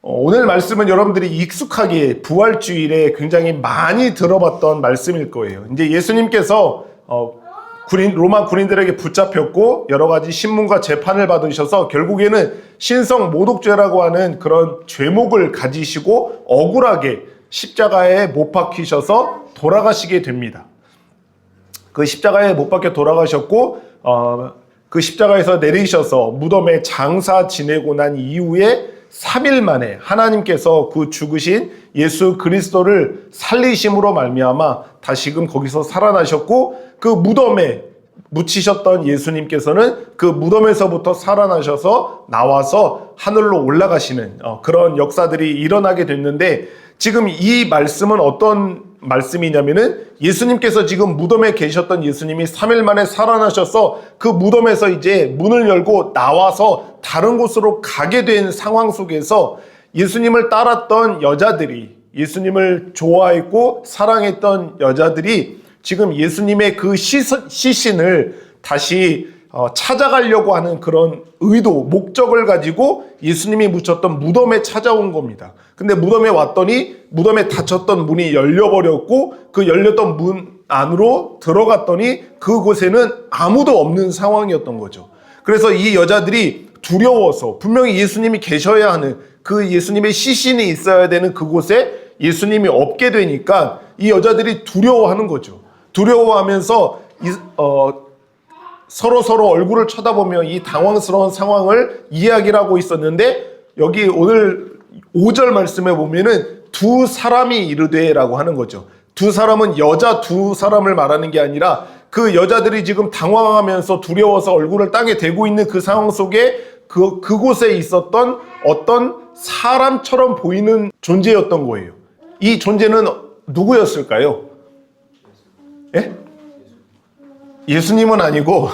오늘 말씀은 여러분들이 익숙하게 부활주일에 굉장히 많이 들어봤던 말씀일 거예요. 이제 예수님께서 로마 군인들에게 붙잡혔고 여러 가지 신문과 재판을 받으셔서 결국에는 신성 모독죄라고 하는 그런 죄목을 가지시고 억울하게 십자가에 못 박히셔서 돌아가시게 됩니다. 그 십자가에 못 박혀 돌아가셨고 그 십자가에서 내리셔서 무덤에 장사 지내고 난 이후에 3일 만에 하나님께서 그 죽으신 예수 그리스도를 살리심으로 말미암아 다시금 거기서 살아나셨고, 그 무덤에 묻히셨던 예수님께서는 그 무덤에서부터 살아나셔서 나와서 하늘로 올라가시는 그런 역사들이 일어나게 됐는데, 지금 이 말씀은 어떤 말씀이냐면은 예수님께서 지금 무덤에 계셨던 예수님이 3일 만에 살아나셔서 그 무덤에서 이제 문을 열고 나와서 다른 곳으로 가게 된 상황 속에서 예수님을 따랐던 여자들이, 예수님을 좋아했고 사랑했던 여자들이 지금 예수님의 그 시신을 다시 찾아가려고 하는 그런 의도, 목적을 가지고 예수님이 묻혔던 무덤에 찾아온 겁니다. 근데 무덤에 왔더니 무덤에 닫혔던 문이 열려버렸고, 그 열렸던 문 안으로 들어갔더니 그곳에는 아무도 없는 상황이었던 거죠. 그래서 이 여자들이 두려워서, 분명히 예수님이 계셔야 하는, 그 예수님의 시신이 있어야 되는 그곳에 예수님이 없게 되니까 이 여자들이 두려워하는 거죠. 두려워하면서 서로 얼굴을 쳐다보며 이 당황스러운 상황을 이야기를 하고 있었는데, 여기 오늘 5절 말씀에 보면은 두 사람이 이르되 라고 하는 거죠. 두 사람은 여자 두 사람을 말하는 게 아니라 그 여자들이 지금 당황하면서 두려워서 얼굴을 땅에 대고 있는 그 상황 속에 그곳에 있었던 어떤 사람처럼 보이는 존재였던 거예요. 이 존재는 누구였을까요? 예? 예수님은 아니고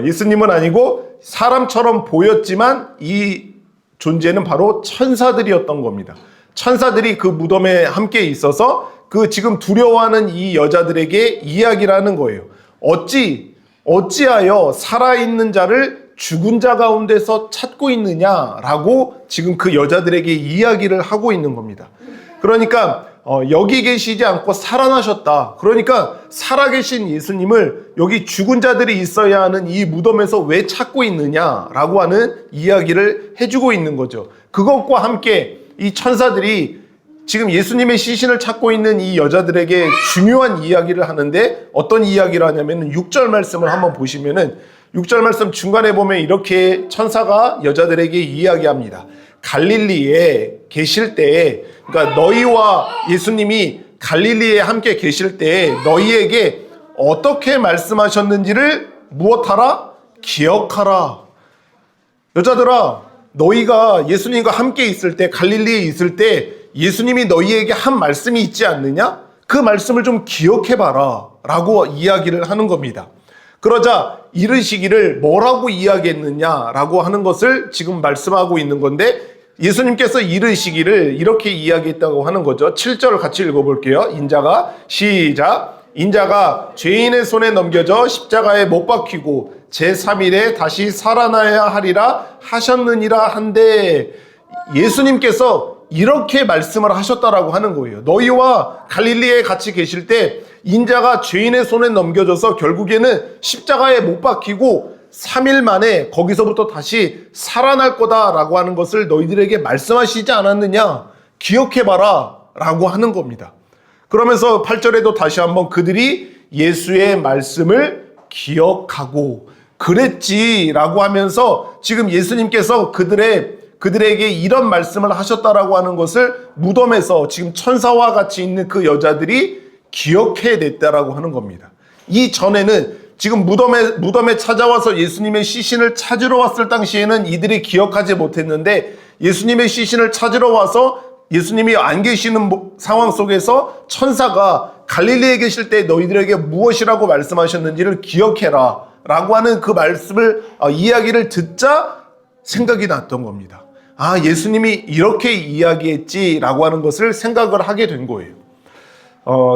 예수님은 아니고 사람처럼 보였지만 이 존재는 바로 천사들이었던 겁니다. 천사들이 그 무덤에 함께 있어서 그 지금 두려워하는 이 여자들에게 이야기를 하는 거예요. 어찌하여 살아있는 자를 죽은 자 가운데서 찾고 있느냐라고 지금 그 여자들에게 이야기를 하고 있는 겁니다. 그러니까 여기 계시지 않고 살아나셨다. 그러니까 살아계신 예수님을 여기 죽은 자들이 있어야 하는 이 무덤에서 왜 찾고 있느냐라고 하는 이야기를 해주고 있는 거죠. 그것과 함께 이 천사들이 지금 예수님의 시신을 찾고 있는 이 여자들에게 중요한 이야기를 하는데, 어떤 이야기를 하냐면 6절 말씀을 한번 보시면은 6절 말씀 중간에 보면 이렇게 천사가 여자들에게 이야기합니다. 갈릴리에 계실 때에, 그러니까 너희와 예수님이 갈릴리에 함께 계실 때에 너희에게 어떻게 말씀하셨는지를 무엇하라? 기억하라. 여자들아, 너희가 예수님과 함께 있을 때, 갈릴리에 있을 때 예수님이 너희에게 한 말씀이 있지 않느냐? 그 말씀을 좀 기억해봐라 라고 이야기를 하는 겁니다. 그러자 이르시기를 뭐라고 이야기했느냐라고 하는 것을 지금 말씀하고 있는 건데, 예수님께서 이르시기를 이렇게 이야기했다고 하는 거죠. 7절 같이 읽어볼게요. 인자가 시작. 인자가 죄인의 손에 넘겨져 십자가에 못 박히고 제3일에 다시 살아나야 하리라 하셨느니라 한데, 예수님께서 이렇게 말씀을 하셨다라고 하는 거예요. 너희와 갈릴리에 같이 계실 때 인자가 죄인의 손에 넘겨져서 결국에는 십자가에 못 박히고 3일 만에 거기서부터 다시 살아날 거다라고 하는 것을 너희들에게 말씀하시지 않았느냐? 기억해봐라 라고 하는 겁니다. 그러면서 8절에도 다시 한번 그들이 예수의 말씀을 기억하고 그랬지라고 하면서 지금 예수님께서 그들에게 이런 말씀을 하셨다라고 하는 것을 무덤에서 지금 천사와 같이 있는 그 여자들이 기억해냈다라고 하는 겁니다. 이 전에는 지금 무덤에 찾아와서 예수님의 시신을 찾으러 왔을 당시에는 이들이 기억하지 못했는데, 예수님의 시신을 찾으러 와서 예수님이 안 계시는 상황 속에서 천사가 갈릴리에 계실 때 너희들에게 무엇이라고 말씀하셨는지를 기억해라 라고 하는 그 말씀을 이야기를 듣자 생각이 났던 겁니다. 아, 예수님이 이렇게 이야기했지라고 하는 것을 생각을 하게 된 거예요.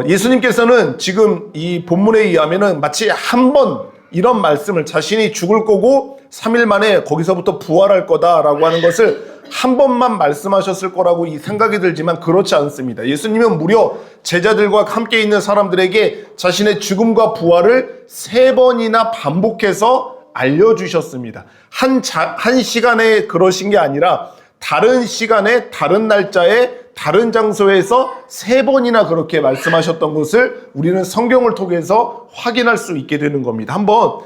예수님께서는 지금 이 본문에 의하면은 마치 한 번 이런 말씀을, 자신이 죽을 거고 3일 만에 거기서부터 부활할 거다라고 하는 것을 한 번만 말씀하셨을 거라고 이 생각이 들지만 그렇지 않습니다. 예수님은 무려 제자들과 함께 있는 사람들에게 자신의 죽음과 부활을 3번이나 반복해서 알려주셨습니다. 한 시간에 그러신 게 아니라 다른 시간에 다른 날짜에 다른 장소에서 3번이나 그렇게 말씀하셨던 것을 우리는 성경을 통해서 확인할 수 있게 되는 겁니다. 한번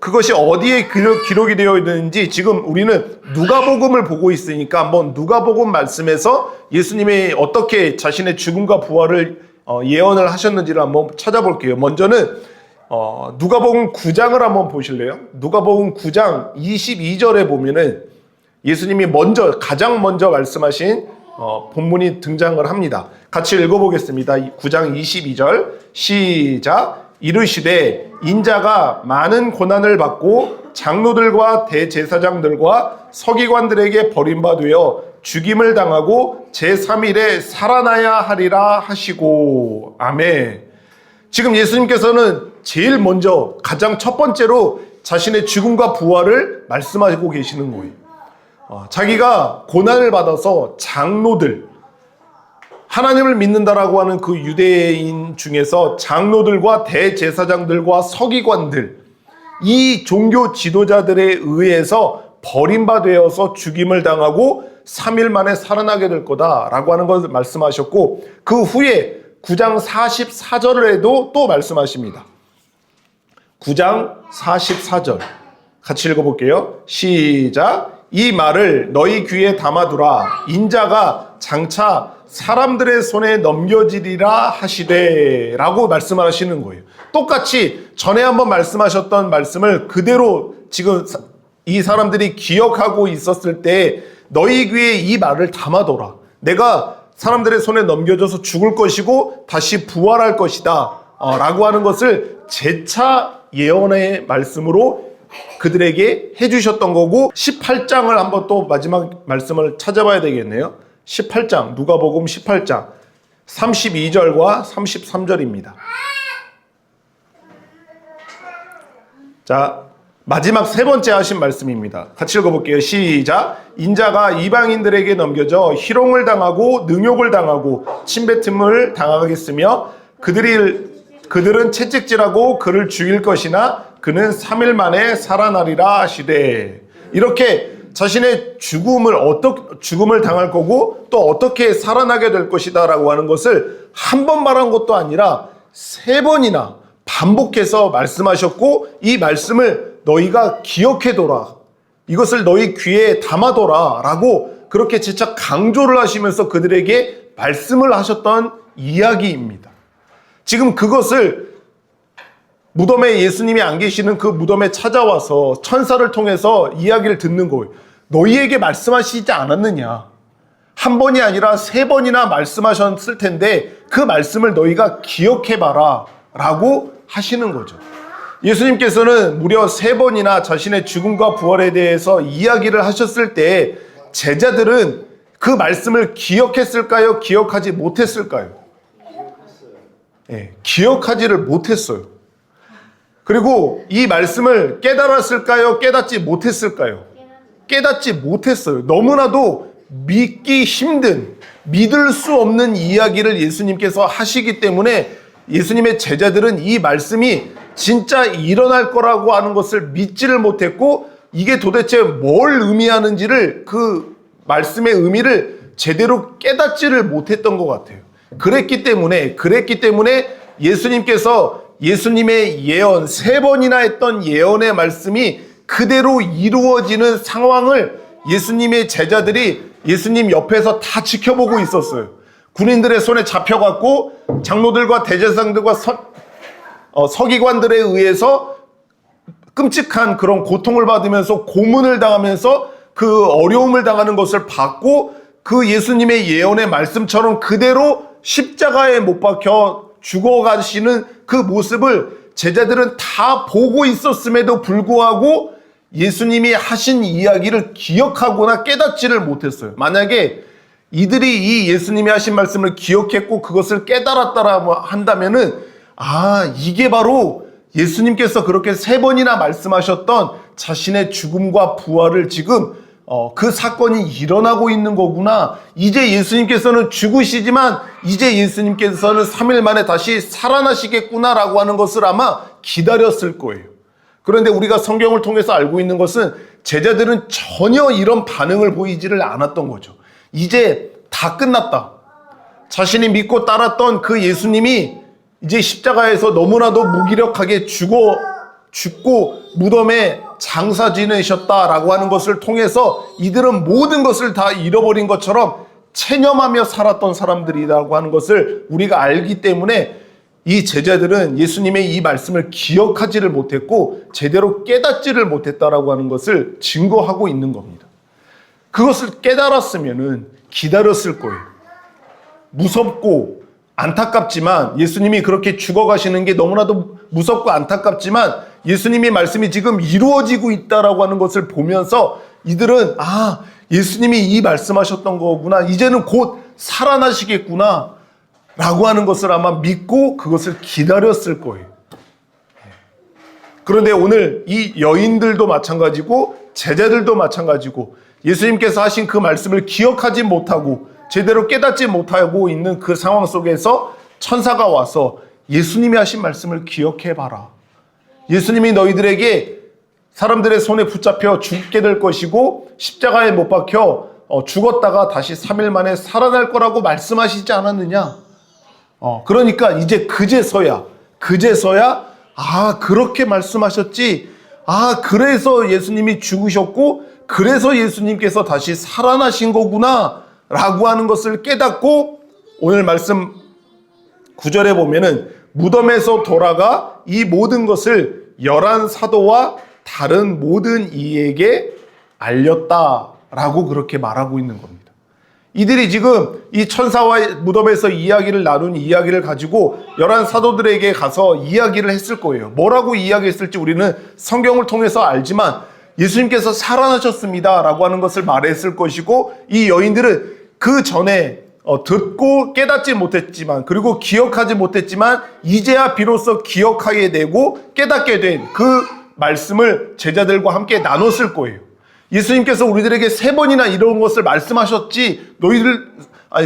그것이 어디에 기록이 되어 있는지, 지금 우리는 누가복음을 보고 있으니까 한번 누가복음 말씀에서 예수님이 어떻게 자신의 죽음과 부활을 예언을 하셨는지를 한번 찾아볼게요. 먼저는 누가복음 9장을 한번 보실래요? 누가복음 9장 22절에 보면은 예수님이 가장 먼저 말씀하신 본문이 등장을 합니다. 같이 읽어보겠습니다. 9장 22절 시작. 이르시되 인자가 많은 고난을 받고 장로들과 대제사장들과 서기관들에게 버림받으여 죽임을 당하고 제3일에 살아나야 하리라 하시고. 아멘. 지금 예수님께서는 제일 먼저 가장 첫 번째로 자신의 죽음과 부활을 말씀하고 계시는 거예요. 자기가 고난을 받아서 장로들, 하나님을 믿는다라고 하는 그 유대인 중에서 장로들과 대제사장들과 서기관들, 이 종교 지도자들에 의해서 버림받아서 죽임을 당하고 3일 만에 살아나게 될 거다라고 하는 것을 말씀하셨고, 그 후에 9장 44절에도 또 말씀하십니다. 9장 44절 같이 읽어볼게요. 시작. 이 말을 너희 귀에 담아두라. 인자가 장차 사람들의 손에 넘겨지리라 하시되 라고 말씀을 하시는 거예요. 똑같이 전에 한번 말씀하셨던 말씀을 그대로 지금 이 사람들이 기억하고 있었을 때 너희 귀에 이 말을 담아둬라. 내가 사람들의 손에 넘겨져서 죽을 것이고 다시 부활할 것이다 라고 하는 것을 재차 예언의 말씀으로 그들에게 해주셨던 거고, 18장을 한번 또 마지막 말씀을 찾아봐야 되겠네요. 18장, 누가복음 18장 32절과 33절입니다. 자, 마지막 세 번째 하신 말씀입니다. 같이 읽어볼게요. 시작. 인자가 이방인들에게 넘겨져 희롱을 당하고 능욕을 당하고 침뱉음을 당하겠으며 그들은 채찍질하고 그를 죽일 것이나 그는 3일 만에 살아나리라 하시되. 이렇게 자신의 죽음을 당할 거고 또 어떻게 살아나게 될 것이다 라고 하는 것을 한 번 말한 것도 아니라 3번이나 반복해서 말씀하셨고, 이 말씀을 너희가 기억해둬라, 이것을 너희 귀에 담아둬라 라고 그렇게 재차 강조를 하시면서 그들에게 말씀을 하셨던 이야기입니다. 지금 그것을 무덤에 예수님이 안 계시는 그 무덤에 찾아와서 천사를 통해서 이야기를 듣는 거예요. 너희에게 말씀하시지 않았느냐? 한 번이 아니라 3번이나 말씀하셨을 텐데 그 말씀을 너희가 기억해봐라 라고 하시는 거죠. 예수님께서는 무려 3번이나 자신의 죽음과 부활에 대해서 이야기를 하셨을 때 제자들은 그 말씀을 기억했을까요? 기억하지 못했을까요? 네, 기억하지를 못했어요. 그리고 이 말씀을 깨달았을까요? 깨닫지 못했을까요? 깨닫지 못했어요. 너무나도 믿기 힘든, 믿을 수 없는 이야기를 예수님께서 하시기 때문에 예수님의 제자들은 이 말씀이 진짜 일어날 거라고 하는 것을 믿지를 못했고, 이게 도대체 뭘 의미하는지를, 그 말씀의 의미를 제대로 깨닫지를 못했던 것 같아요. 그랬기 때문에 예수님께서 예수님의 예언, 3번이나 했던 예언의 말씀이 그대로 이루어지는 상황을 예수님의 제자들이 예수님 옆에서 다 지켜보고 있었어요. 군인들의 손에 잡혀갖고 장로들과 대제사장들과 서기관들에 의해서 끔찍한 그런 고통을 받으면서 고문을 당하면서 그 어려움을 당하는 것을 받고, 그 예수님의 예언의 말씀처럼 그대로 십자가에 못 박혀 죽어가시는 그 모습을 제자들은 다 보고 있었음에도 불구하고 예수님이 하신 이야기를 기억하거나 깨닫지를 못했어요. 만약에 이들이 이 예수님이 하신 말씀을 기억했고 그것을 깨달았다라고 한다면은, 이게 바로 예수님께서 그렇게 3번이나 말씀하셨던 자신의 죽음과 부활을 지금 그 사건이 일어나고 있는 거구나. 이제 예수님께서는 죽으시지만 이제 예수님께서는 3일 만에 다시 살아나시겠구나라고 하는 것을 아마 기다렸을 거예요. 그런데 우리가 성경을 통해서 알고 있는 것은 제자들은 전혀 이런 반응을 보이지를 않았던 거죠. 이제 다 끝났다. 자신이 믿고 따랐던 그 예수님이 이제 십자가에서 너무나도 무기력하게 죽고 무덤에 장사 지내셨다라고 하는 것을 통해서 이들은 모든 것을 다 잃어버린 것처럼 체념하며 살았던 사람들이라고 하는 것을 우리가 알기 때문에 이 제자들은 예수님의 이 말씀을 기억하지를 못했고 제대로 깨닫지를 못했다라고 하는 것을 증거하고 있는 겁니다. 그것을 깨달았으면은 기다렸을 거예요. 무섭고 안타깝지만 예수님이 그렇게 죽어가시는 게 너무나도 무섭고 안타깝지만 예수님의 말씀이 지금 이루어지고 있다라고 하는 것을 보면서 이들은 예수님이 이 말씀하셨던 거구나. 이제는 곧 살아나시겠구나 라고 하는 것을 아마 믿고 그것을 기다렸을 거예요. 그런데 오늘 이 여인들도 마찬가지고 제자들도 마찬가지고 예수님께서 하신 그 말씀을 기억하지 못하고 제대로 깨닫지 못하고 있는 그 상황 속에서 천사가 와서 예수님이 하신 말씀을 기억해봐라. 예수님이 너희들에게 사람들의 손에 붙잡혀 죽게 될 것이고 십자가에 못 박혀 죽었다가 다시 3일 만에 살아날 거라고 말씀하시지 않았느냐. 그러니까 이제 그제서야 그렇게 말씀하셨지. 그래서 예수님이 죽으셨고 그래서 예수님께서 다시 살아나신 거구나 라고 하는 것을 깨닫고 오늘 말씀 9절에 보면은 무덤에서 돌아가 이 모든 것을 11사도와 다른 모든 이에게 알렸다라고 그렇게 말하고 있는 겁니다. 이들이 지금 이 천사와 무덤에서 이야기를 나눈 이야기를 가지고 11사도들에게 가서 이야기를 했을 거예요. 뭐라고 이야기했을지 우리는 성경을 통해서 알지만 예수님께서 살아나셨습니다 라고 하는 것을 말했을 것이고 이 여인들은 그 전에 듣고 깨닫지 못했지만 그리고 기억하지 못했지만 이제야 비로소 기억하게 되고 깨닫게 된 그 말씀을 제자들과 함께 나눴을 거예요. 예수님께서 우리들에게 3번이나 이런 것을 말씀하셨지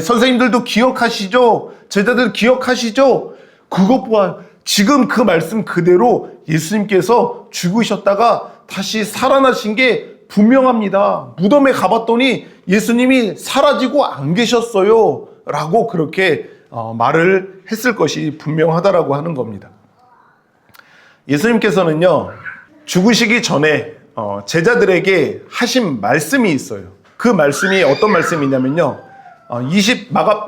선생님들도 기억하시죠? 제자들 기억하시죠? 그것보다 지금 그 말씀 그대로 예수님께서 죽으셨다가 다시 살아나신 게 분명합니다. 무덤에 가봤더니 예수님이 사라지고 안 계셨어요 라고 그렇게 말을 했을 것이 분명하다라고 하는 겁니다. 예수님께서는요 죽으시기 전에 제자들에게 하신 말씀이 있어요. 그 말씀이 어떤 말씀이냐면요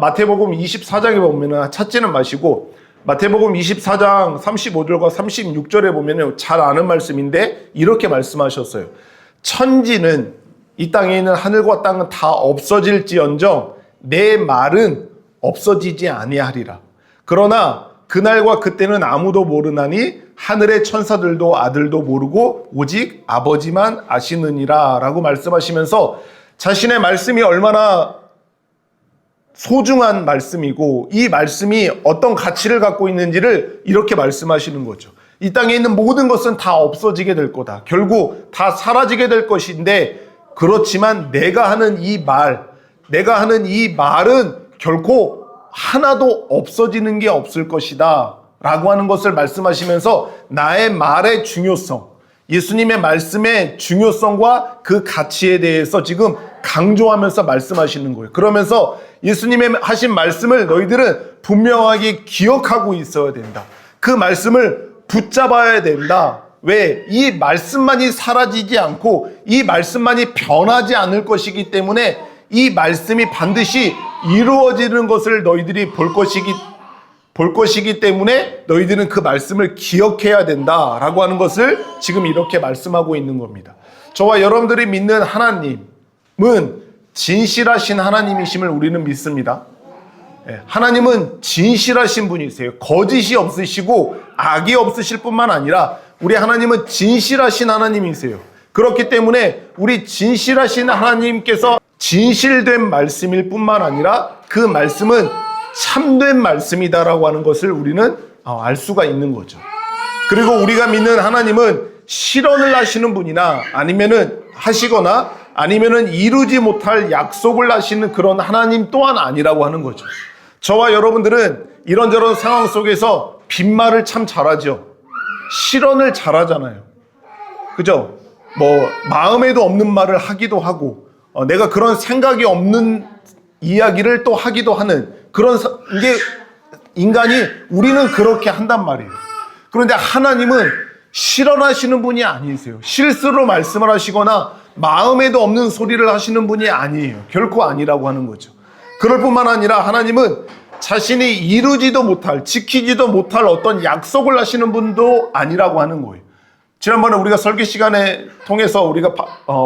마태복음 24장에 보면 찾지는 마시고 마태복음 24장 35절과 36절에 보면 잘 아는 말씀인데 이렇게 말씀하셨어요. 천지는 이 땅에 있는 하늘과 땅은 다 없어질지언정 내 말은 없어지지 아니하리라. 그러나 그날과 그때는 아무도 모르나니 하늘의 천사들도 아들도 모르고 오직 아버지만 아시느니라 라고 말씀하시면서 자신의 말씀이 얼마나 소중한 말씀이고 이 말씀이 어떤 가치를 갖고 있는지를 이렇게 말씀하시는 거죠. 이 땅에 있는 모든 것은 다 없어지게 될 거다. 결국 다 사라지게 될 것인데 그렇지만 내가 하는 이 말은 결코 하나도 없어지는 게 없을 것이다 라고 하는 것을 말씀하시면서 나의 말의 중요성, 예수님의 말씀의 중요성과 그 가치에 대해서 지금 강조하면서 말씀하시는 거예요. 그러면서 예수님의 하신 말씀을 너희들은 분명하게 기억하고 있어야 된다. 그 말씀을 붙잡아야 된다. 왜? 이 말씀만이 사라지지 않고 이 말씀만이 변하지 않을 것이기 때문에 이 말씀이 반드시 이루어지는 것을 너희들이 볼 것이기 때문에 너희들은 그 말씀을 기억해야 된다라고 하는 것을 지금 이렇게 말씀하고 있는 겁니다. 저와 여러분들이 믿는 하나님은 진실하신 하나님이심을 우리는 믿습니다. 하나님은 진실하신 분이세요. 거짓이 없으시고 악이 없으실 뿐만 아니라 우리 하나님은 진실하신 하나님이세요. 그렇기 때문에 우리 진실하신 하나님께서 진실된 말씀일 뿐만 아니라 그 말씀은 참된 말씀이다라고 하는 것을 우리는 알 수가 있는 거죠. 그리고 우리가 믿는 하나님은 실현을 하시는 분이나 아니면은 이루지 못할 약속을 하시는 그런 하나님 또한 아니라고 하는 거죠. 저와 여러분들은 이런저런 상황 속에서 빈말을 참 잘하죠. 실현을 잘하잖아요. 그죠? 마음에도 없는 말을 하기도 하고, 내가 그런 생각이 없는 이야기를 또 하기도 하는 이게 인간이 우리는 그렇게 한단 말이에요. 그런데 하나님은 실현하시는 분이 아니세요. 실수로 말씀을 하시거나 마음에도 없는 소리를 하시는 분이 아니에요. 결코 아니라고 하는 거죠. 그럴 뿐만 아니라 하나님은 자신이 이루지도 못할, 지키지도 못할 어떤 약속을 하시는 분도 아니라고 하는 거예요. 지난번에 우리가 설교 시간에 통해서 우리가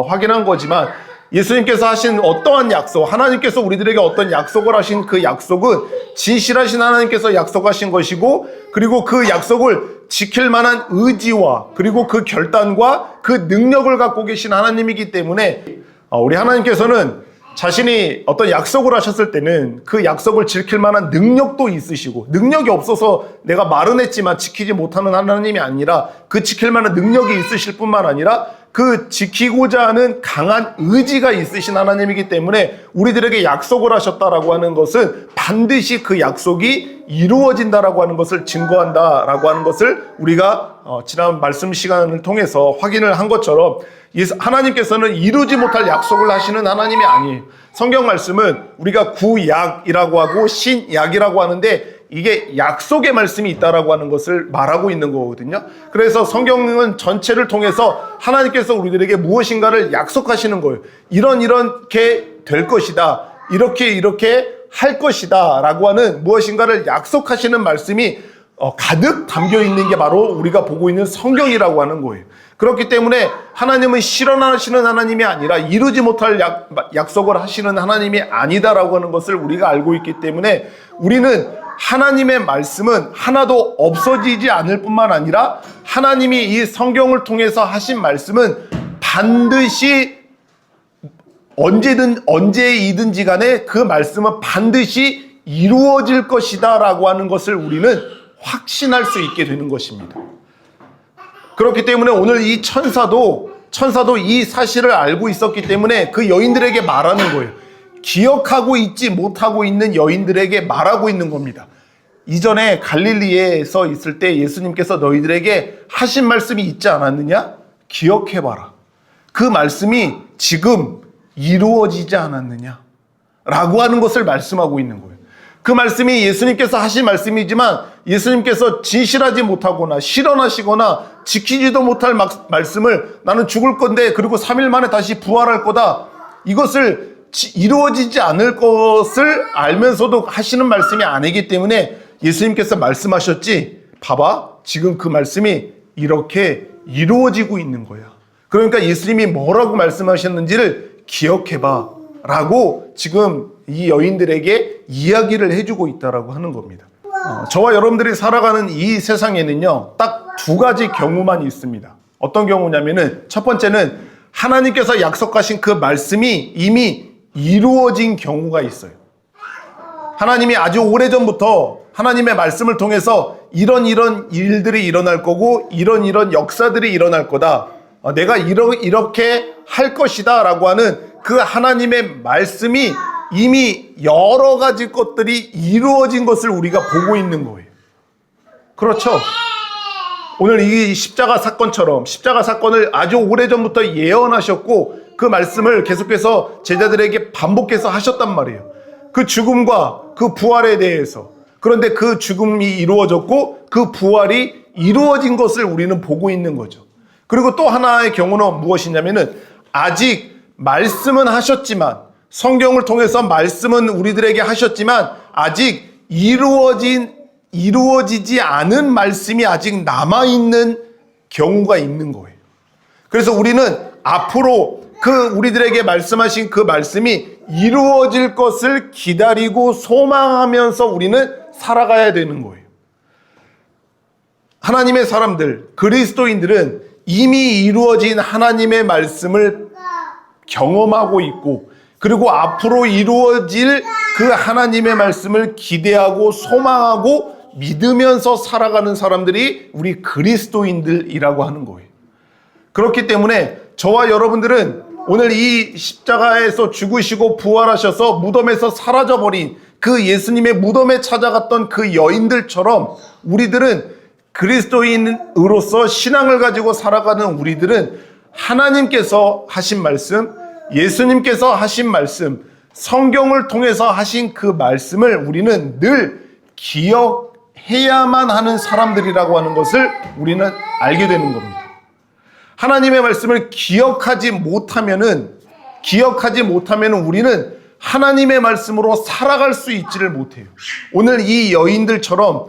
확인한 거지만 예수님께서 하신 어떠한 약속, 하나님께서 우리들에게 어떤 약속을 하신 그 약속은 진실하신 하나님께서 약속하신 것이고, 그리고 그 약속을 지킬 만한 의지와 그리고 그 결단과 그 능력을 갖고 계신 하나님이기 때문에 우리 하나님께서는 자신이 어떤 약속을 하셨을 때는 그 약속을 지킬 만한 능력도 있으시고, 능력이 없어서 내가 말은 했지만 지키지 못하는 하나님이 아니라 그 지킬 만한 능력이 있으실 뿐만 아니라 그 지키고자 하는 강한 의지가 있으신 하나님이기 때문에 우리들에게 약속을 하셨다라고 하는 것은 반드시 그 약속이 이루어진다라고 하는 것을 증거한다라고 하는 것을 우리가 지난 말씀 시간을 통해서 확인을 한 것처럼 하나님께서는 이루지 못할 약속을 하시는 하나님이 아니에요. 성경 말씀은 우리가 구약이라고 하고 신약이라고 하는데 이게 약속의 말씀이 있다라고 하는 것을 말하고 있는 거거든요. 그래서 성경은 전체를 통해서 하나님께서 우리들에게 무엇인가를 약속하시는 거예요. 이렇게 될 것이다. 이렇게 할 것이다. 라고 하는 무엇인가를 약속하시는 말씀이 가득 담겨 있는 게 바로 우리가 보고 있는 성경이라고 하는 거예요. 그렇기 때문에 하나님은 실현하시는 하나님이 아니라 이루지 못할 약속을 하시는 하나님이 아니다라고 하는 것을 우리가 알고 있기 때문에 우리는 하나님의 말씀은 하나도 없어지지 않을 뿐만 아니라 하나님이 이 성경을 통해서 하신 말씀은 반드시 언제이든지 간에 그 말씀은 반드시 이루어질 것이다 라고 하는 것을 우리는 확신할 수 있게 되는 것입니다. 그렇기 때문에 오늘 이 천사도 이 사실을 알고 있었기 때문에 그 여인들에게 말하는 거예요. 기억하고 있지 못하고 있는 여인들에게 말하고 있는 겁니다. 이전에 갈릴리에서 있을 때 예수님께서 너희들에게 하신 말씀이 있지 않았느냐? 기억해봐라. 그 말씀이 지금 이루어지지 않았느냐? 라고 하는 것을 말씀하고 있는 거예요. 그 말씀이 예수님께서 하신 말씀이지만 예수님께서 진실하지 못하거나 실현하시거나 지키지도 못할 말씀을 나는 죽을 건데 그리고 3일 만에 다시 부활할 거다. 이것을 이루어지지 않을 것을 알면서도 하시는 말씀이 아니기 때문에 예수님께서 말씀하셨지, 봐봐, 지금 그 말씀이 이렇게 이루어지고 있는 거야. 그러니까 예수님이 뭐라고 말씀하셨는지를 기억해봐 라고 지금 이 여인들에게 이야기를 해주고 있다라고 하는 겁니다. 저와 여러분들이 살아가는 이 세상에는요, 딱 두 가지 경우만 있습니다. 어떤 경우냐면은 첫 번째는 하나님께서 약속하신 그 말씀이 이미 이루어진 경우가 있어요. 하나님이 아주 오래전부터 하나님의 말씀을 통해서 이런 일들이 일어날 거고 이런 역사들이 일어날 거다. 내가 이렇게 할 것이다 라고 하는 그 하나님의 말씀이 이미 여러 가지 것들이 이루어진 것을 우리가 보고 있는 거예요. 그렇죠? 오늘 이 십자가 사건처럼 십자가 사건을 아주 오래전부터 예언하셨고 그 말씀을 계속해서 제자들에게 반복해서 하셨단 말이에요. 그 죽음과 그 부활에 대해서. 그런데 그 죽음이 이루어졌고 그 부활이 이루어진 것을 우리는 보고 있는 거죠. 그리고 또 하나의 경우는 무엇이냐면은 아직 말씀은 하셨지만 성경을 통해서 말씀은 우리들에게 하셨지만 아직 이루어지지 않은 말씀이 아직 남아있는 경우가 있는 거예요. 그래서 우리는 앞으로 그 우리들에게 말씀하신 그 말씀이 이루어질 것을 기다리고 소망하면서 우리는 살아가야 되는 거예요. 하나님의 사람들, 그리스도인들은 이미 이루어진 하나님의 말씀을 경험하고 있고 그리고 앞으로 이루어질 그 하나님의 말씀을 기대하고 소망하고 믿으면서 살아가는 사람들이 우리 그리스도인들이라고 하는 거예요. 그렇기 때문에 저와 여러분들은 오늘 이 십자가에서 죽으시고 부활하셔서 무덤에서 사라져버린 그 예수님의 무덤에 찾아갔던 그 여인들처럼 우리들은 그리스도인으로서 신앙을 가지고 살아가는 우리들은 하나님께서 하신 말씀, 예수님께서 하신 말씀, 성경을 통해서 하신 그 말씀을 우리는 늘 기억해야만 하는 사람들이라고 하는 것을 우리는 알게 되는 겁니다. 하나님의 말씀을 기억하지 못하면은 우리는 하나님의 말씀으로 살아갈 수 있지를 못해요. 오늘 이 여인들처럼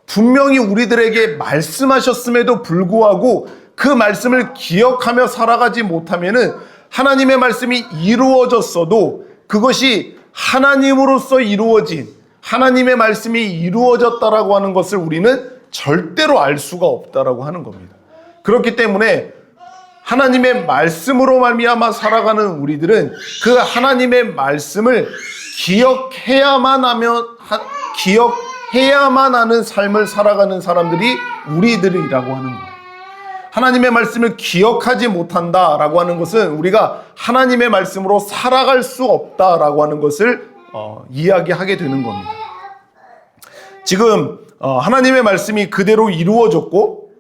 분명히 우리들에게 말씀하셨음에도 불구하고 그 말씀을 기억하며 살아가지 못하면은 하나님의 말씀이 이루어졌어도 그것이 하나님으로서 이루어진 하나님의 말씀이 이루어졌다라고 하는 것을 우리는 절대로 알 수가 없다라고 하는 겁니다. 그렇기 때문에 하나님의 말씀으로 말미암아 살아가는 우리들은 그 하나님의 말씀을 기억해야만 하는 삶을 살아가는 사람들이 우리들이라고 하는 거예요. 하나님의 말씀을 기억하지 못한다라고 하는 것은 우리가 하나님의 말씀으로 살아갈 수 없다라고 하는 것을 이야기하게 되는 겁니다. 지금 하나님의 말씀이 그대로 이루어졌고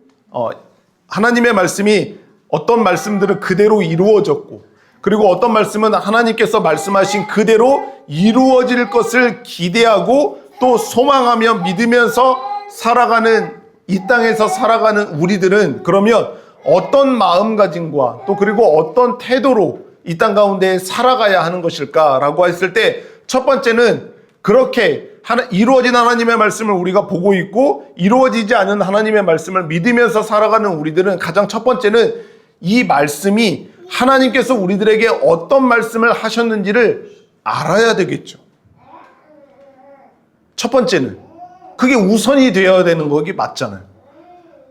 하나님의 말씀이 어떤 말씀들은 그대로 이루어졌고 그리고 어떤 말씀은 하나님께서 말씀하신 그대로 이루어질 것을 기대하고 또 소망하며 믿으면서 살아가는 이 땅에서 살아가는 우리들은 그러면 어떤 마음가짐과 또 그리고 어떤 태도로 이 땅 가운데 살아가야 하는 것일까라고 했을 때 첫 번째는 그렇게 이루어진 하나님의 말씀을 우리가 보고 있고 이루어지지 않은 하나님의 말씀을 믿으면서 살아가는 우리들은 가장 첫 번째는 이 말씀이 하나님께서 우리들에게 어떤 말씀을 하셨는지를 알아야 되겠죠. 첫 번째는 그게 우선이 되어야 되는 거기 맞잖아요.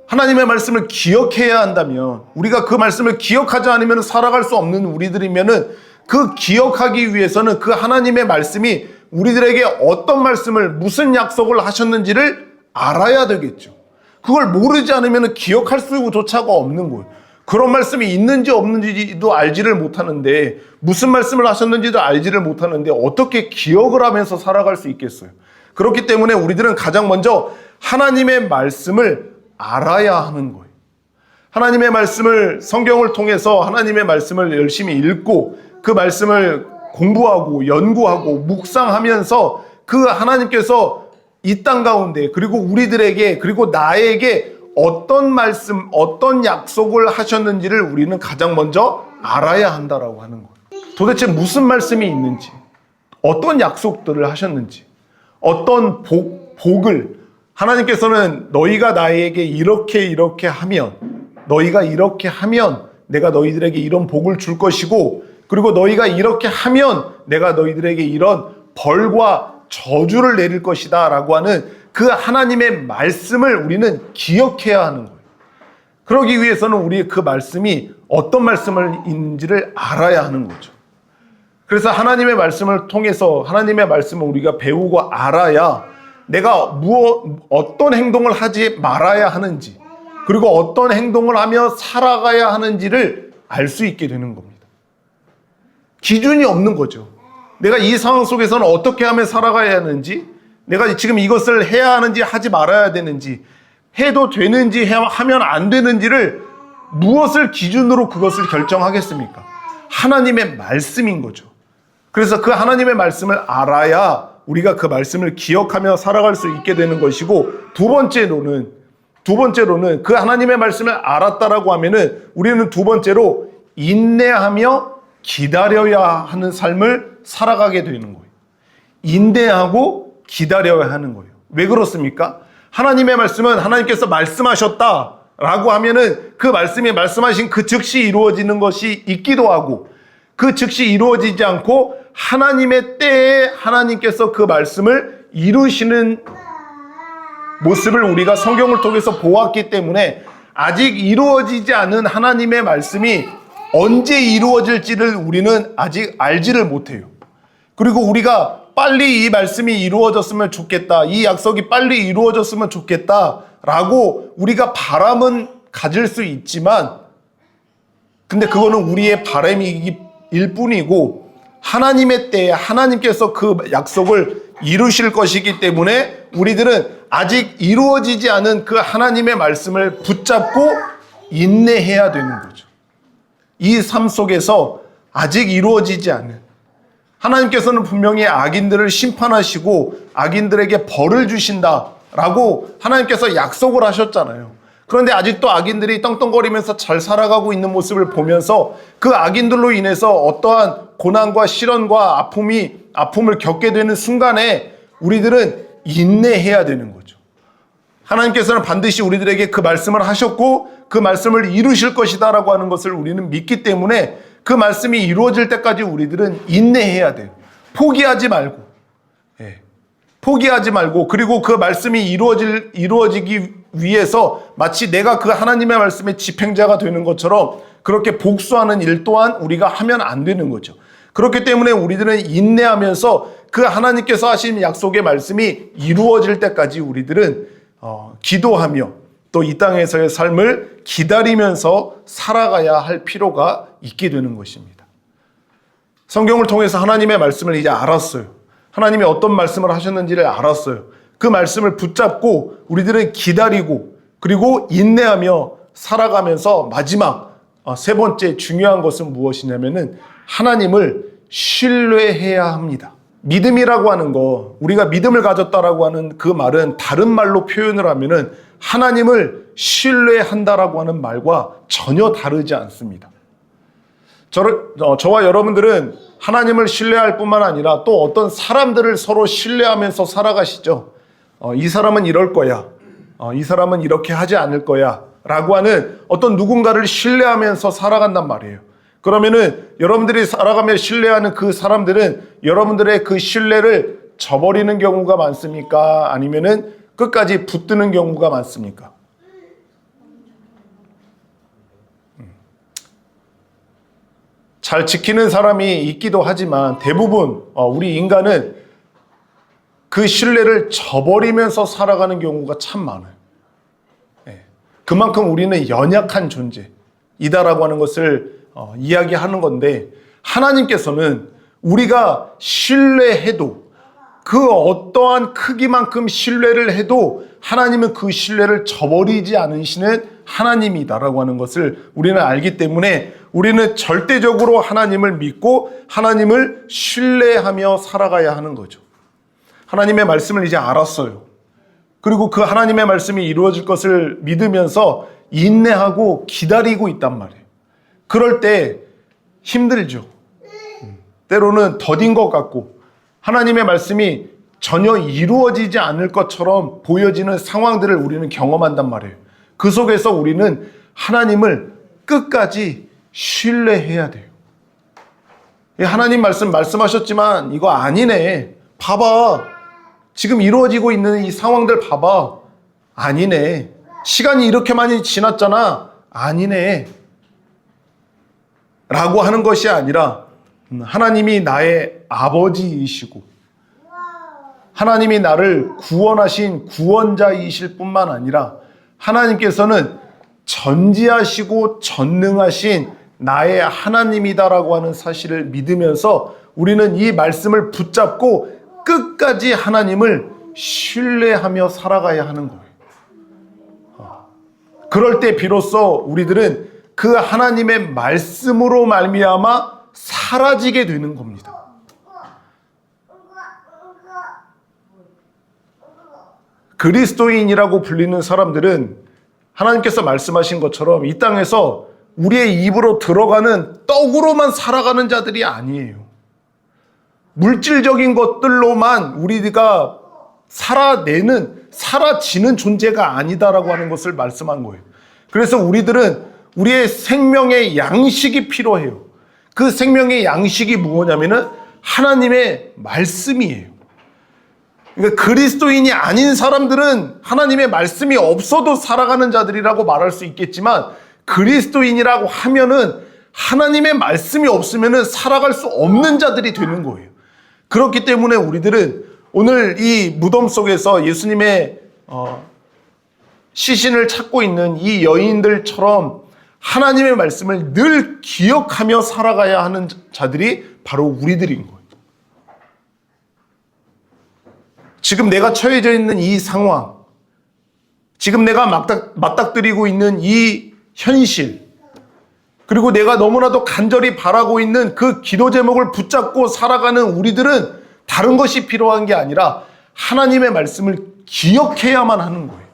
하나님의 말씀을 기억해야 한다면 우리가 그 말씀을 기억하지 않으면 살아갈 수 없는 우리들이면은 그 기억하기 위해서는 그 하나님의 말씀이 우리들에게 어떤 말씀을 무슨 약속을 하셨는지를 알아야 되겠죠. 그걸 모르지 않으면 기억할 수조차가 없는 거예요. 그런 말씀이 있는지 없는지도 알지를 못하는데 무슨 말씀을 하셨는지도 알지를 못하는데 어떻게 기억을 하면서 살아갈 수 있겠어요. 그렇기 때문에 우리들은 가장 먼저 하나님의 말씀을 알아야 하는 거예요. 하나님의 말씀을 성경을 통해서 하나님의 말씀을 열심히 읽고 그 말씀을 공부하고 연구하고 묵상하면서 그 하나님께서 이 땅 가운데 그리고 우리들에게 그리고 나에게 어떤 말씀, 어떤 약속을 하셨는지를 우리는 가장 먼저 알아야 한다라고 하는 거예요. 도대체 무슨 말씀이 있는지, 어떤 약속들을 하셨는지, 어떤 복을 하나님께서는 너희가 나에게 이렇게 하면 너희가 이렇게 하면 내가 너희들에게 이런 복을 줄 것이고 그리고 너희가 이렇게 하면 내가 너희들에게 이런 벌과 저주를 내릴 것이다 라고 하는 그 하나님의 말씀을 우리는 기억해야 하는 거예요. 그러기 위해서는 우리의 그 말씀이 어떤 말씀인지를 알아야 하는 거죠. 그래서 하나님의 말씀을 통해서 하나님의 말씀을 우리가 배우고 알아야 내가 어떤 행동을 하지 말아야 하는지 그리고 어떤 행동을 하며 살아가야 하는지를 알 수 있게 되는 겁니다. 기준이 없는 거죠. 내가 이 상황 속에서는 어떻게 하며 살아가야 하는지, 내가 지금 이것을 해야 하는지 하지 말아야 되는지, 해도 되는지 하면 안 되는지를 무엇을 기준으로 그것을 결정하겠습니까? 하나님의 말씀인 거죠. 그래서 그 하나님의 말씀을 알아야 우리가 그 말씀을 기억하며 살아갈 수 있게 되는 것이고, 두 번째로는 그 하나님의 말씀을 알았다라고 하면은 우리는 두 번째로 인내하며 기다려야 하는 삶을 살아가게 되는 거예요. 인내하고 기다려야 하는 거예요. 왜 그렇습니까? 하나님의 말씀은 하나님께서 말씀하셨다라고 하면은 그 말씀이 말씀하신 그 즉시 이루어지는 것이 있기도 하고 그 즉시 이루어지지 않고 하나님의 때에 하나님께서 그 말씀을 이루시는 모습을 우리가 성경을 통해서 보았기 때문에 아직 이루어지지 않은 하나님의 말씀이 언제 이루어질지를 우리는 아직 알지를 못해요. 그리고 우리가 빨리 이 말씀이 이루어졌으면 좋겠다. 이 약속이 빨리 이루어졌으면 좋겠다. 라고 우리가 바람은 가질 수 있지만, 근데 그거는 우리의 바람일 뿐이고, 하나님의 때에 하나님께서 그 약속을 이루실 것이기 때문에 우리들은 아직 이루어지지 않은 그 하나님의 말씀을 붙잡고 인내해야 되는 거죠. 이 삶 속에서 아직 이루어지지 않은, 하나님께서는 분명히 악인들을 심판하시고 악인들에게 벌을 주신다라고 하나님께서 약속을 하셨잖아요. 그런데 아직도 악인들이 떵떵거리면서 잘 살아가고 있는 모습을 보면서 그 악인들로 인해서 어떠한 고난과 시련과 아픔을 겪게 되는 순간에 우리들은 인내해야 되는 거죠. 하나님께서는 반드시 우리들에게 그 말씀을 하셨고 그 말씀을 이루실 것이다라고 하는 것을 우리는 믿기 때문에 그 말씀이 이루어질 때까지 우리들은 인내해야 돼요. 포기하지 말고, 포기하지 말고, 그리고 그 말씀이 이루어지기 위해서 마치 내가 그 하나님의 말씀의 집행자가 되는 것처럼 그렇게 복수하는 일 또한 우리가 하면 안 되는 거죠. 그렇기 때문에 우리들은 인내하면서 그 하나님께서 하신 약속의 말씀이 이루어질 때까지 우리들은 기도하며 또 이 땅에서의 삶을 기다리면서 살아가야 할 필요가 있게 되는 것입니다. 성경을 통해서 하나님의 말씀을 이제 알았어요. 하나님이 어떤 말씀을 하셨는지를 알았어요. 그 말씀을 붙잡고 우리들은 기다리고 그리고 인내하며 살아가면서 마지막 세 번째 중요한 것은 무엇이냐면은 하나님을 신뢰해야 합니다. 믿음이라고 하는 거, 우리가 믿음을 가졌다라고 하는 그 말은 다른 말로 표현을 하면은 하나님을 신뢰한다라고 하는 말과 전혀 다르지 않습니다. 저와 여러분들은 하나님을 신뢰할 뿐만 아니라 또 어떤 사람들을 서로 신뢰하면서 살아가시죠. 이 사람은 이럴 거야. 이 사람은 이렇게 하지 않을 거야. 라고 하는 어떤 누군가를 신뢰하면서 살아간단 말이에요. 그러면은 여러분들이 살아가며 신뢰하는 그 사람들은 여러분들의 그 신뢰를 저버리는 경우가 많습니까? 아니면은 끝까지 붙드는 경우가 많습니까? 잘 지키는 사람이 있기도 하지만 대부분 우리 인간은 그 신뢰를 저버리면서 살아가는 경우가 참 많아요. 그만큼 우리는 연약한 존재이다라고 하는 것을 이야기하는 건데, 하나님께서는 우리가 신뢰해도 그 어떠한 크기만큼 신뢰를 해도 하나님은 그 신뢰를 저버리지 않으시는 하나님이다라고 하는 것을 우리는 알기 때문에 우리는 절대적으로 하나님을 믿고 하나님을 신뢰하며 살아가야 하는 거죠. 하나님의 말씀을 이제 알았어요. 그리고 그 하나님의 말씀이 이루어질 것을 믿으면서 인내하고 기다리고 있단 말이에요. 그럴 때 힘들죠. 때로는 더딘 것 같고 하나님의 말씀이 전혀 이루어지지 않을 것처럼 보여지는 상황들을 우리는 경험한단 말이에요. 그 속에서 우리는 하나님을 끝까지 신뢰해야 돼요. 하나님 말씀하셨지만 이거 아니네. 봐봐. 지금 이루어지고 있는 이 상황들 봐봐. 아니네. 시간이 이렇게 많이 지났잖아. 아니네. 라고 하는 것이 아니라 하나님이 나의 아버지이시고 하나님이 나를 구원하신 구원자이실 뿐만 아니라 하나님께서는 전지하시고 전능하신 나의 하나님이다라고 하는 사실을 믿으면서 우리는 이 말씀을 붙잡고 끝까지 하나님을 신뢰하며 살아가야 하는 거예요. 그럴 때 비로소 우리들은 그 하나님의 말씀으로 말미암아 사라지게 되는 겁니다. 그리스도인이라고 불리는 사람들은 하나님께서 말씀하신 것처럼 이 땅에서 우리의 입으로 들어가는 떡으로만 살아가는 자들이 아니에요. 물질적인 것들로만 우리가 사라지는 존재가 아니다라고 하는 것을 말씀한 거예요. 그래서 우리들은 우리의 생명의 양식이 필요해요. 그 생명의 양식이 무엇냐면은 하나님의 말씀이에요. 그러니까 그리스도인이 아닌 사람들은 하나님의 말씀이 없어도 살아가는 자들이라고 말할 수 있겠지만 그리스도인이라고 하면은 하나님의 말씀이 없으면은 살아갈 수 없는 자들이 되는 거예요. 그렇기 때문에 우리들은 오늘 이 무덤 속에서 예수님의 시신을 찾고 있는 이 여인들처럼 하나님의 말씀을 늘 기억하며 살아가야 하는 자들이 바로 우리들인 거예요. 지금 내가 처해져 있는 이 상황, 지금 내가 맞닥뜨리고 있는 이 현실, 그리고 내가 너무나도 간절히 바라고 있는 그 기도 제목을 붙잡고 살아가는 우리들은 다른 것이 필요한 게 아니라 하나님의 말씀을 기억해야만 하는 거예요.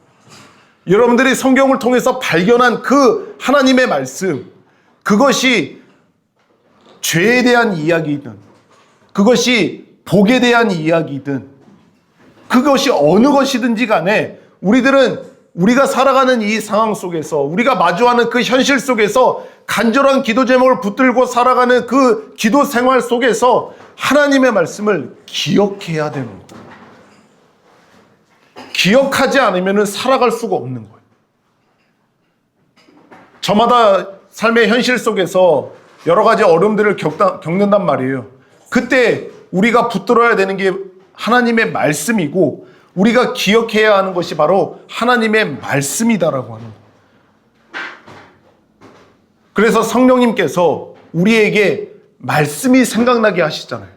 여러분들이 성경을 통해서 발견한 그 하나님의 말씀, 그것이 죄에 대한 이야기이든, 그것이 복에 대한 이야기이든, 그것이 어느 것이든지 간에 우리들은 우리가 살아가는 이 상황 속에서, 우리가 마주하는 그 현실 속에서 간절한 기도 제목을 붙들고 살아가는 그 기도 생활 속에서 하나님의 말씀을 기억해야 되는 거예요. 기억하지 않으면 살아갈 수가 없는 거예요. 저마다 삶의 현실 속에서 여러 가지 어려움들을 겪는단 말이에요. 그때 우리가 붙들어야 되는 게 하나님의 말씀이고, 우리가 기억해야 하는 것이 바로 하나님의 말씀이다라고 하는 거예요. 그래서 성령님께서 우리에게 말씀이 생각나게 하시잖아요.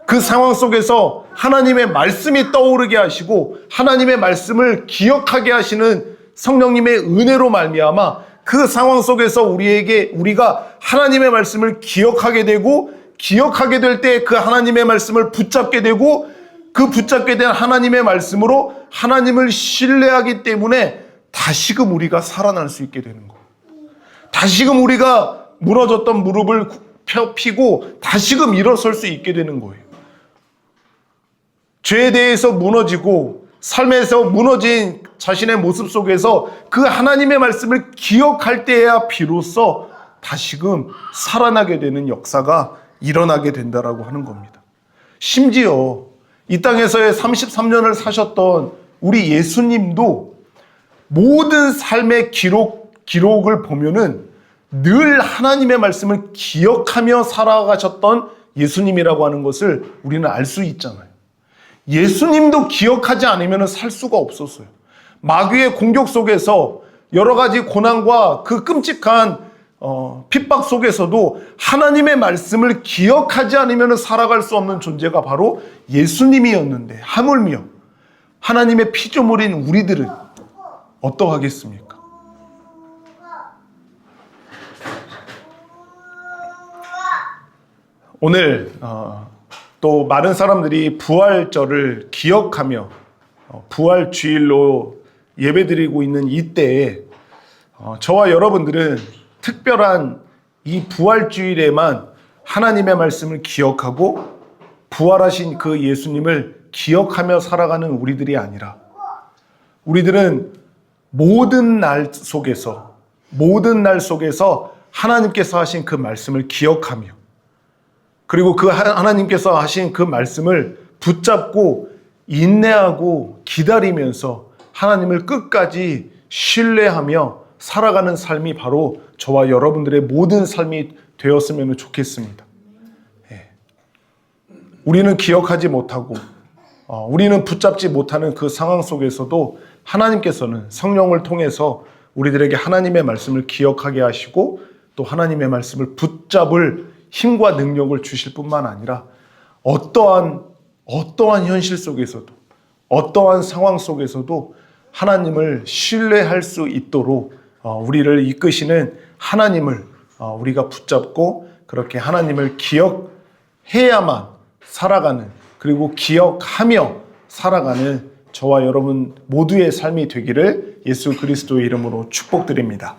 그 상황 속에서 하나님의 말씀이 떠오르게 하시고 하나님의 말씀을 기억하게 하시는 성령님의 은혜로 말미암아 그 상황 속에서 우리가 하나님의 말씀을 기억하게 되고, 기억하게 될 때 그 하나님의 말씀을 붙잡게 되고, 그 붙잡게 된 하나님의 말씀으로 하나님을 신뢰하기 때문에 다시금 우리가 살아날 수 있게 되는 거예요. 다시금 우리가 무너졌던 무릎을 펴고 다시금 일어설 수 있게 되는 거예요. 죄에 대해서 무너지고 삶에서 무너진 자신의 모습 속에서 그 하나님의 말씀을 기억할 때야 비로소 다시금 살아나게 되는 역사가 일어나게 된다라고 하는 겁니다. 심지어 이 땅에서의 33년을 사셨던 우리 예수님도 모든 삶의 기록을 보면은 늘 하나님의 말씀을 기억하며 살아가셨던 예수님이라고 하는 것을 우리는 알 수 있잖아요. 예수님도 기억하지 않으면 살 수가 없었어요. 마귀의 공격 속에서 여러 가지 고난과 그 끔찍한 핍박 속에서도 하나님의 말씀을 기억하지 않으면 살아갈 수 없는 존재가 바로 예수님이었는데, 하물며 하나님의 피조물인 우리들은 어떠하겠습니까? 오늘 또 많은 사람들이 부활절을 기억하며 부활주일로 예배드리고 있는 이때에 저와 여러분들은 특별한 이 부활주일에만 하나님의 말씀을 기억하고 부활하신 그 예수님을 기억하며 살아가는 우리들이 아니라, 우리들은 모든 날 속에서 하나님께서 하신 그 말씀을 기억하며, 그리고 그 하나님께서 하신 그 말씀을 붙잡고 인내하고 기다리면서 하나님을 끝까지 신뢰하며 살아가는 삶이 바로 저와 여러분들의 모든 삶이 되었으면 좋겠습니다. 우리는 기억하지 못하고 우리는 붙잡지 못하는 그 상황 속에서도 하나님께서는 성령을 통해서 우리들에게 하나님의 말씀을 기억하게 하시고 또 하나님의 말씀을 붙잡을 힘과 능력을 주실 뿐만 아니라 어떠한 현실 속에서도, 어떠한 상황 속에서도 하나님을 신뢰할 수 있도록 우리를 이끄시는 하나님을 우리가 붙잡고 그렇게 하나님을 기억해야만 살아가는, 그리고 기억하며 살아가는 저와 여러분 모두의 삶이 되기를 예수 그리스도의 이름으로 축복드립니다.